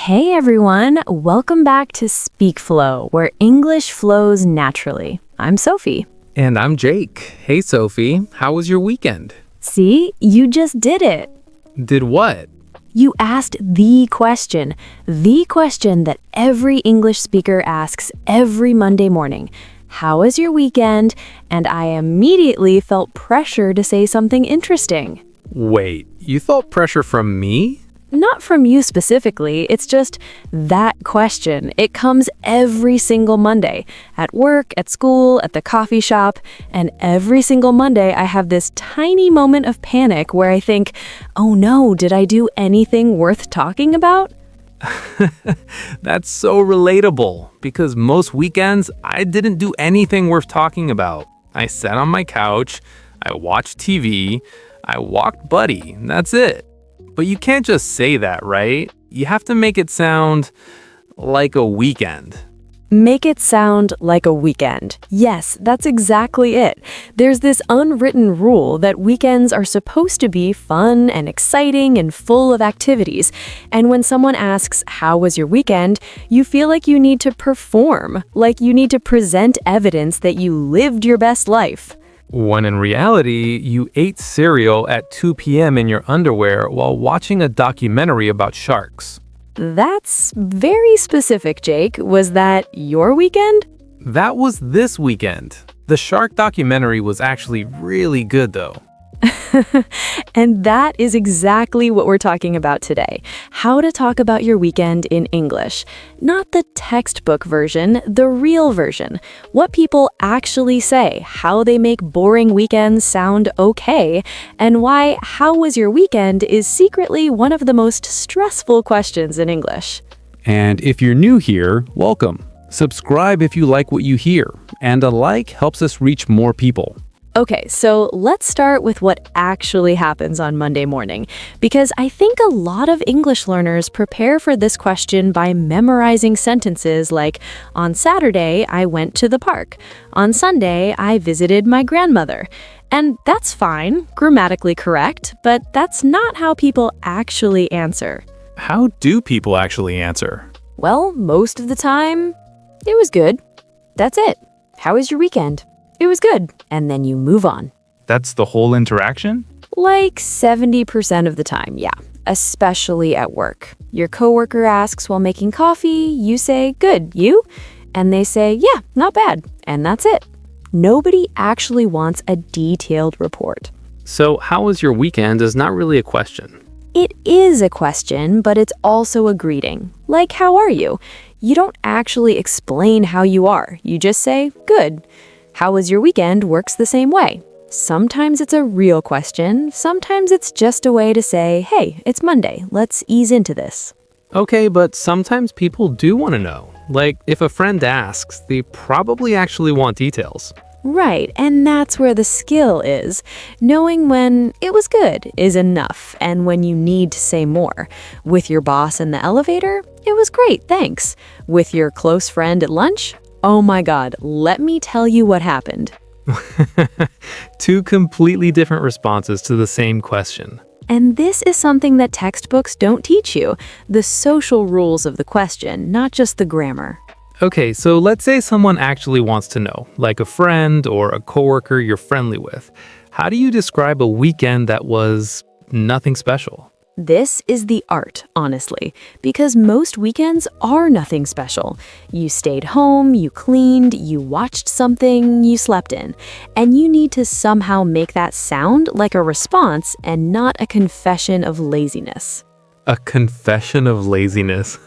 Hey everyone, welcome back to Speak Flow, where English flows naturally. I'm Sophie. And I'm Jake. Hey, Sophie. How was your weekend? See, you just did it. Did what? You asked the question that every English speaker asks every Monday morning. How was your weekend? And I immediately felt pressure to say something interesting. Wait, you felt pressure from me? Not from you specifically, it's just that question. It comes every single Monday, at work, at school, at the coffee shop, and every single Monday I have this tiny moment of panic where I think, oh no, did I do anything worth talking about? That's so relatable, because most weekends I didn't do anything worth talking about. I sat on my couch, I watched TV, I walked Buddy, and that's it. But you can't just say that, right? You have to make it sound like a weekend. Make it sound like a weekend. Yes, that's exactly it. There's this unwritten rule that weekends are supposed to be fun and exciting and full of activities. And when someone asks, how was your weekend? You feel like you need to perform, like you need to present evidence that you lived your best life. When in reality, you ate cereal at 2 p.m. in your underwear while watching a documentary about sharks. That's very specific, Jake. Was that your weekend? That was this weekend. The shark documentary was actually really good, though. And that is exactly what we're talking about today. How to talk about your weekend in English. Not the textbook version, the real version. What people actually say, how they make boring weekends sound okay, and why how was your weekend is secretly one of the most stressful questions in English. And if you're new here, welcome. Subscribe if you like what you hear, and a like helps us reach more people. Okay, so let's start with what actually happens on Monday morning, because I think a lot of English learners prepare for this question by memorizing sentences like, on Saturday, I went to the park. On Sunday, I visited my grandmother. And that's fine, grammatically correct, but that's not how people actually answer. How do people actually answer? Well, most of the time, it was good. That's it. How was your weekend? It was good. And then you move on. That's the whole interaction? Like 70% of the time, yeah. Especially at work. Your coworker asks while making coffee, you say, good, you? And they say, yeah, not bad. And that's it. Nobody actually wants a detailed report. So, how was your weekend is not really a question. It is a question, but it's also a greeting. Like, how are you? You don't actually explain how you are. You just say, good. How was your weekend works the same way. Sometimes it's a real question. Sometimes it's just a way to say, hey, it's Monday. Let's ease into this. Okay, but sometimes people do want to know. Like, if a friend asks, they probably actually want details. Right, and that's where the skill is. Knowing when it was good is enough, and when you need to say more. With your boss in the elevator, it was great, thanks. With your close friend at lunch, oh my God, let me tell you what happened. Two completely different responses to the same question. And this is something that textbooks don't teach you, the social rules of the question, not just the grammar. Okay, so let's say someone actually wants to know, like a friend or a coworker you're friendly with. How do you describe a weekend that was nothing special? This is the art, honestly, because most weekends are nothing special. You stayed home, you cleaned, you watched something, you slept in. And you need to somehow make that sound like a response and not a confession of laziness. A confession of laziness.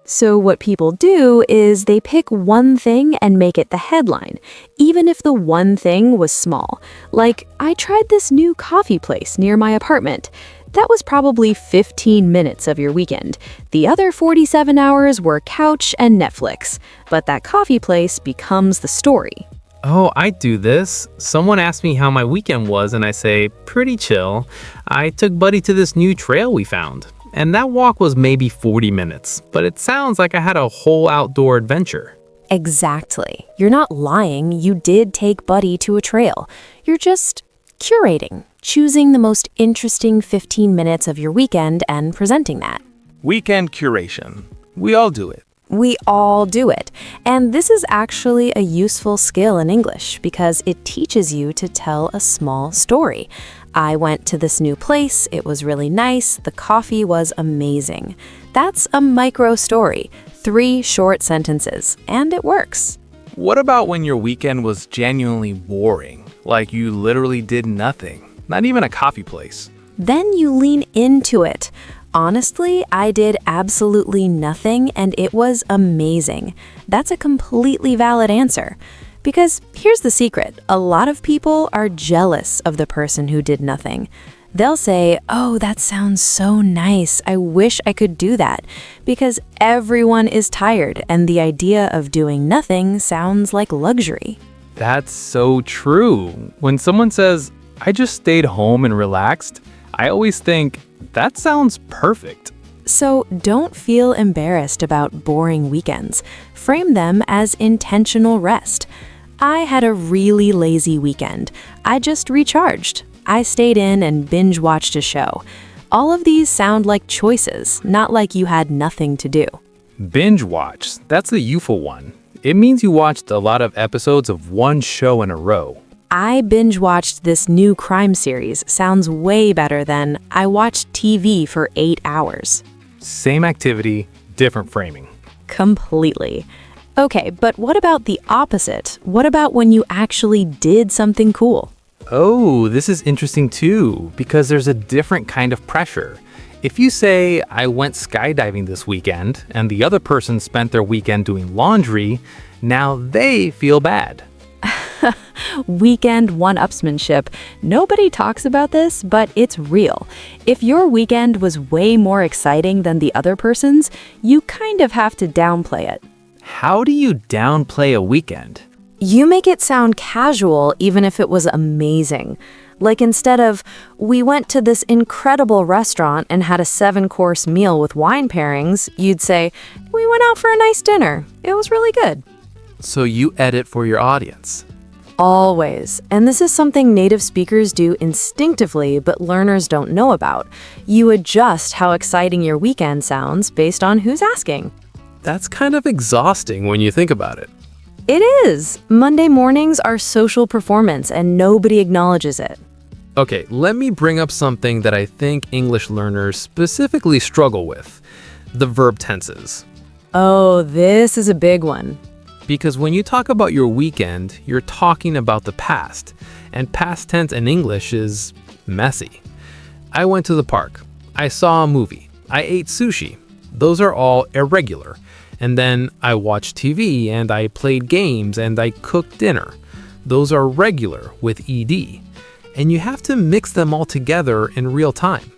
So what people do is they pick one thing and make it the headline, even if the one thing was small. Like, I tried this new coffee place near my apartment. That was probably 15 minutes of your weekend. The other 47 hours were couch and Netflix. But that coffee place becomes the story. Oh, I do this. Someone asks me how my weekend was and I say, pretty chill. I took Buddy to this new trail we found. And that walk was maybe 40 minutes, but it sounds like I had a whole outdoor adventure. Exactly. You're not lying. You did take Buddy to a trail. You're just curating, choosing the most interesting 15 minutes of your weekend and presenting that. Weekend curation. We all do it. We all do it. And this is actually a useful skill in English because it teaches you to tell a small story. I went to this new place. It was really nice. The coffee was amazing. That's a micro story, 3 short sentences, and it works. What about when your weekend was genuinely boring? Like you literally did nothing, not even a coffee place. Then you lean into it. Honestly, I did absolutely nothing and it was amazing. That's a completely valid answer. Because here's the secret, a lot of people are jealous of the person who did nothing. They'll say, "Oh, that sounds so nice. I wish I could do that." Because everyone is tired and the idea of doing nothing sounds like luxury. That's so true. When someone says, I just stayed home and relaxed, I always think, that sounds perfect. So don't feel embarrassed about boring weekends. Frame them as intentional rest. I had a really lazy weekend. I just recharged. I stayed in and binge watched a show. All of these sound like choices, not like you had nothing to do. Binge watch, that's a useful one. It means you watched a lot of episodes of one show in a row. I binge watched this new crime series sounds way better than I watched TV for 8 hours. Same activity, different framing. Completely. Okay, but what about the opposite? What about when you actually did something cool? Oh, this is interesting too, because there's a different kind of pressure. If you say, I went skydiving this weekend, and the other person spent their weekend doing laundry, now they feel bad. Weekend one-upsmanship. Nobody talks about this, but it's real. If your weekend was way more exciting than the other person's, you kind of have to downplay it. How do you downplay a weekend? You make it sound casual even if it was amazing. Like instead of, we went to this incredible restaurant and had a 7-course meal with wine pairings, you'd say, we went out for a nice dinner. It was really good. So you edit for your audience. Always. And this is something native speakers do instinctively, but learners don't know about. You adjust how exciting your weekend sounds based on who's asking. That's kind of exhausting when you think about it. It is. Monday mornings are social performance and nobody acknowledges it. Okay, let me bring up something that I think English learners specifically struggle with. The verb tenses. Oh, this is a big one. Because when you talk about your weekend, you're talking about the past. And past tense in English is messy. I went to the park. I saw a movie. I ate sushi. Those are all irregular. And then I watched TV and I played games and I cooked dinner. Those are regular with ed. And you have to mix them all together in real time.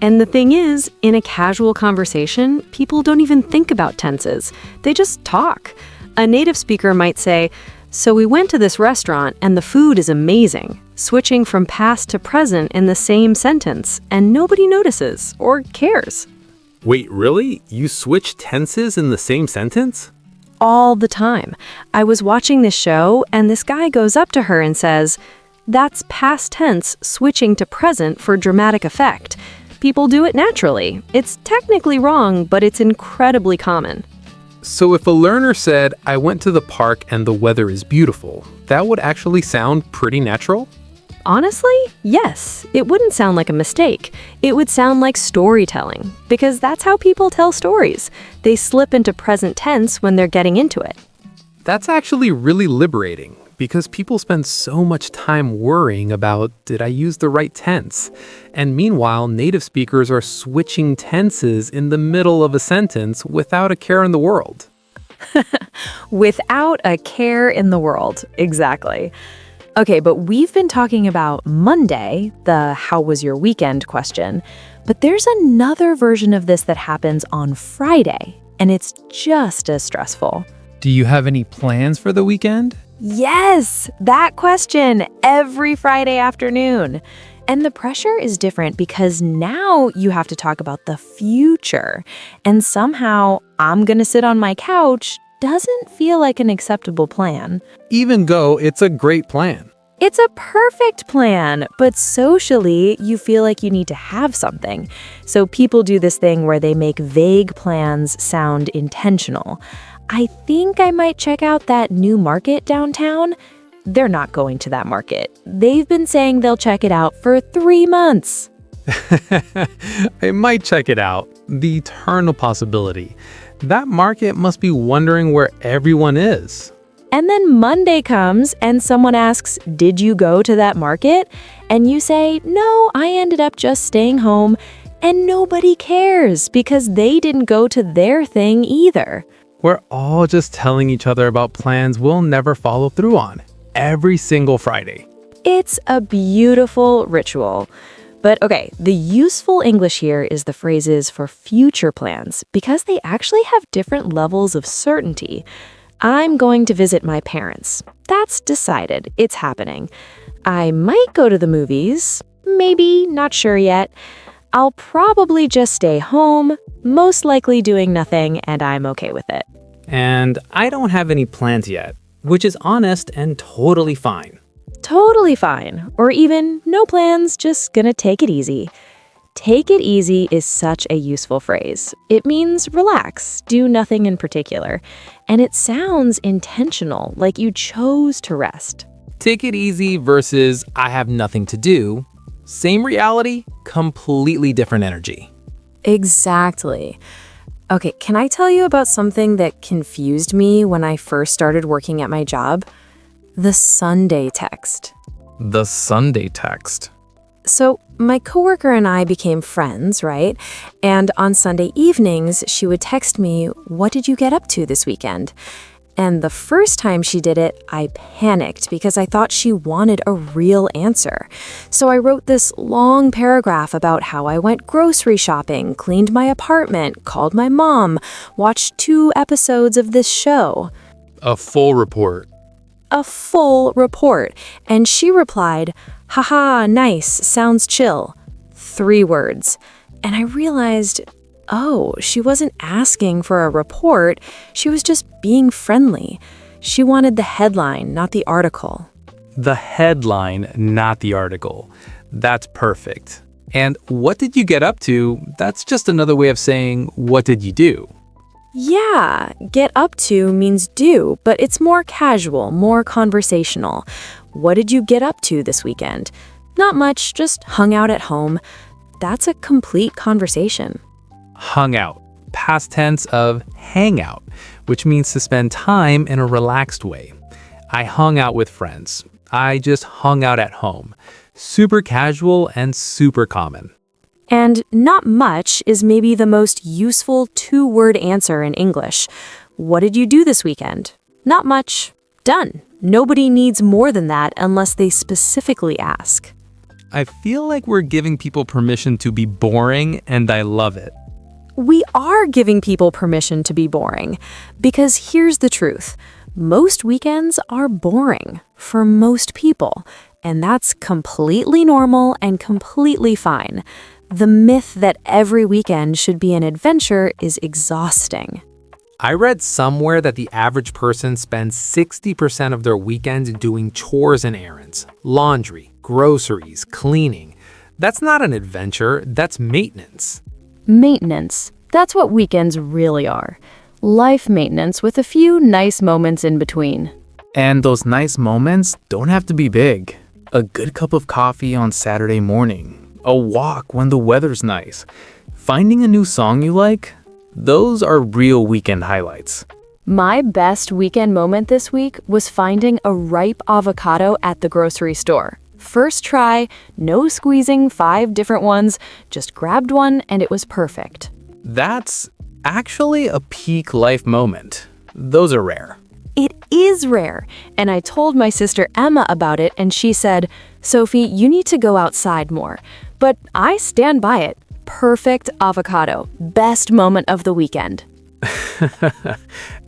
And the thing is, in a casual conversation, people don't even think about tenses. They just talk. A native speaker might say, so we went to this restaurant and the food is amazing, switching from past to present in the same sentence, and nobody notices or cares. Wait, really? You switch tenses in the same sentence? All the time. I was watching this show and this guy goes up to her and says, that's past tense switching to present for dramatic effect. People do it naturally. It's technically wrong, but it's incredibly common. So if a learner said, I went to the park and the weather is beautiful, that would actually sound pretty natural? Honestly, yes. It wouldn't sound like a mistake. It would sound like storytelling, because that's how people tell stories. They slip into present tense when they're getting into it. That's actually really liberating, because people spend so much time worrying about, did I use the right tense? And meanwhile, native speakers are switching tenses in the middle of a sentence without a care in the world. Without a care in the world. Exactly. Okay, but we've been talking about Monday, the how was your weekend question, but there's another version of this that happens on Friday, and it's just as stressful. Do you have any plans for the weekend? Yes, that question every Friday afternoon. And the pressure is different because now you have to talk about the future. And somehow, I'm gonna sit on my couch doesn't feel like an acceptable plan. Even though it's a great plan. It's a perfect plan, but socially, you feel like you need to have something. So people do this thing where they make vague plans sound intentional. I think I might check out that new market downtown. They're not going to that market. They've been saying they'll check it out for 3 months. I might check it out. The eternal possibility. That market must be wondering where everyone is. And then Monday comes and someone asks, "Did you go to that market?" And you say, "No, I ended up just staying home." And nobody cares because they didn't go to their thing either. We're all just telling each other about plans we'll never follow through on every single Friday. It's a beautiful ritual. But okay, the useful English here is the phrases for future plans because they actually have different levels of certainty. I'm going to visit my parents. That's decided. It's happening. I might go to the movies. Maybe, not sure yet. I'll probably just stay home, most likely doing nothing, and I'm okay with it. And I don't have any plans yet, which is honest and totally fine. Totally fine. Or even no plans, just gonna take it easy. Take it easy is such a useful phrase. It means relax, do nothing in particular. And it sounds intentional, like you chose to rest. Take it easy versus I have nothing to do. Same reality, completely different energy. Exactly. Okay, can I tell you about something that confused me when I first started working at my job? The Sunday text. The Sunday text. So my coworker and I became friends, right? And on Sunday evenings, she would text me, "What did you get up to this weekend?" And the first time she did it, I panicked because I thought she wanted a real answer. So I wrote this long paragraph about how I went grocery shopping, cleaned my apartment, called my mom, watched 2 episodes of this show. A full report. A full report. And she replied, "Haha, nice, sounds chill." 3 words. And I realized, oh, she wasn't asking for a report. She was just being friendly. She wanted the headline, not the article. The headline, not the article. That's perfect. And what did you get up to? That's just another way of saying, what did you do? Yeah, get up to means do, but it's more casual, more conversational. What did you get up to this weekend? Not much, just hung out at home. That's a complete conversation. Hung out. Past tense of hang out, which means to spend time in a relaxed way. I hung out with friends. I just hung out at home. Super casual and super common. And not much is maybe the most useful 2-word answer in English. What did you do this weekend? Not much. Done. Nobody needs more than that unless they specifically ask. I feel like we're giving people permission to be boring, and I love it. We are giving people permission to be boring. Because here's the truth. Most weekends are boring for most people. And that's completely normal and completely fine. The myth that every weekend should be an adventure is exhausting. I read somewhere that the average person spends 60% of their weekends doing chores and errands, laundry, groceries, cleaning. That's not an adventure, that's maintenance. Maintenance. That's what weekends really are. Life maintenance with a few nice moments in between. And those nice moments don't have to be big. A good cup of coffee on Saturday morning. A walk when the weather's nice. Finding a new song you like. Those are real weekend highlights. My best weekend moment this week was finding a ripe avocado at the grocery store. First try, no squeezing 5 different ones, just grabbed one and it was perfect. That's actually a peak life moment. Those are rare. It is rare. And I told my sister Emma about it and she said, "Sophie, you need to go outside more." But I stand by it. Perfect avocado. Best moment of the weekend.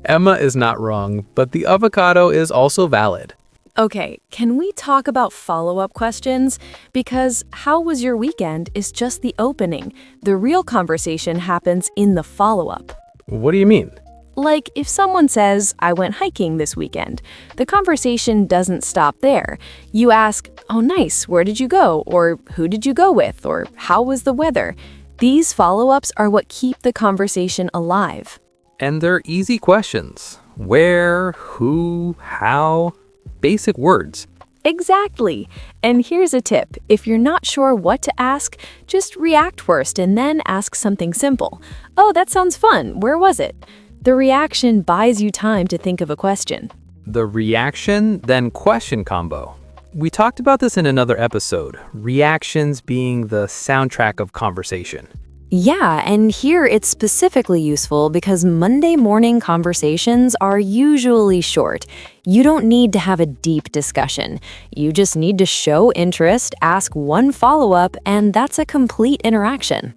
Emma is not wrong, but the avocado is also valid. Okay, can we talk about follow-up questions? Because how was your weekend is just the opening. The real conversation happens in the follow-up. What do you mean? Like if someone says, I went hiking this weekend, the conversation doesn't stop there. You ask, oh nice, where did you go? Or who did you go with? Or how was the weather? These follow-ups are what keep the conversation alive. And they're easy questions. Where, who, how, basic words. Exactly. And here's a tip. If you're not sure what to ask, just react first and then ask something simple. Oh, that sounds fun. Where was it? The reaction buys you time to think of a question. The reaction, then question combo. We talked about this in another episode, reactions being the soundtrack of conversation. Yeah, and here it's specifically useful because Monday morning conversations are usually short. You don't need to have a deep discussion. You just need to show interest, ask one follow-up, and that's a complete interaction.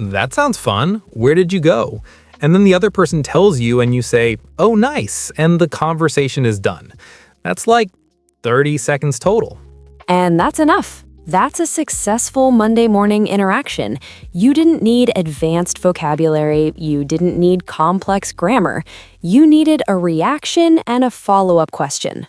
That sounds fun. Where did you go? And then the other person tells you and you say, oh, nice, and the conversation is done. That's like 30 seconds total. And that's enough. That's a successful Monday morning interaction. You didn't need advanced vocabulary. You didn't need complex grammar. You needed a reaction and a follow-up question.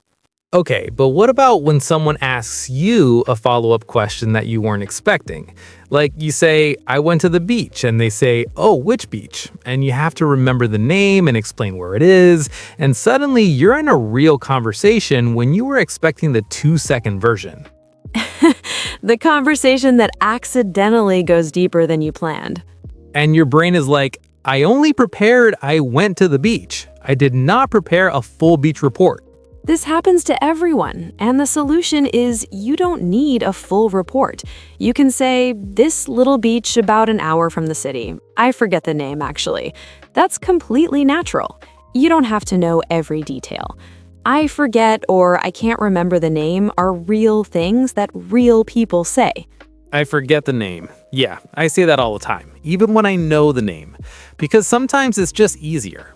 Okay, but what about when someone asks you a follow-up question that you weren't expecting? Like you say, I went to the beach, and they say, oh, which beach? And you have to remember the name and explain where it is, and suddenly you're in a real conversation when you were expecting the 2-second version. The conversation that accidentally goes deeper than you planned. And your brain is like, I only prepared I went to the beach. I did not prepare a full beach report. This happens to everyone, and the solution is you don't need a full report. You can say, this little beach about an hour from the city. I forget the name, actually. That's completely natural. You don't have to know every detail. I forget or I can't remember the name are real things that real people say. I forget the name. Yeah, I say that all the time, even when I know the name, because sometimes it's just easier.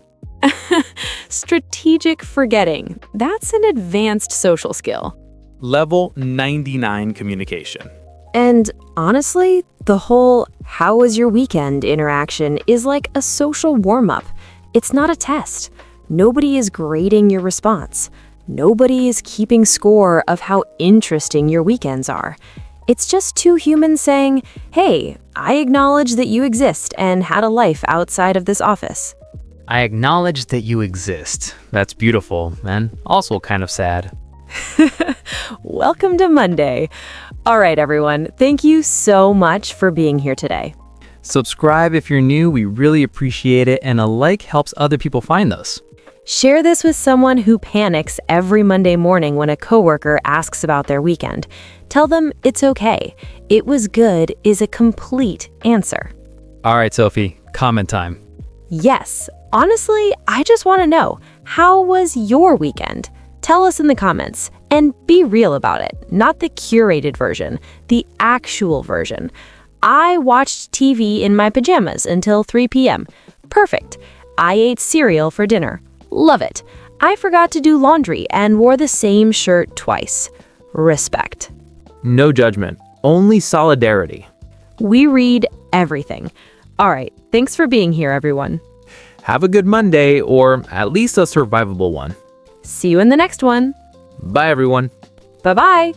Strategic forgetting. That's an advanced social skill. Level 99 communication. And honestly, the whole "how was your weekend" interaction is like a social warm-up. It's not a test. Nobody is grading your response. Nobody is keeping score of how interesting your weekends are. It's just two humans saying, hey, I acknowledge that you exist and had a life outside of this office. I acknowledge that you exist. That's beautiful and also kind of sad. Welcome to Monday. All right, everyone. Thank you so much for being here today. Subscribe if you're new. We really appreciate it. And a like helps other people find us. Share this with someone who panics every Monday morning when a coworker asks about their weekend. Tell them it's okay. It was good is a complete answer. All right, Sophie, comment time. Yes. Honestly, I just want to know, how was your weekend? Tell us in the comments and be real about it. Not the curated version, the actual version. I watched TV in my pajamas until 3 p.m. Perfect. I ate cereal for dinner. Love it. I forgot to do laundry and wore the same shirt twice. Respect. No judgment, only solidarity. We read everything. All right. Thanks for being here, everyone. Have a good Monday, or at least a survivable one. See you in the next one. Bye, everyone. Bye-bye.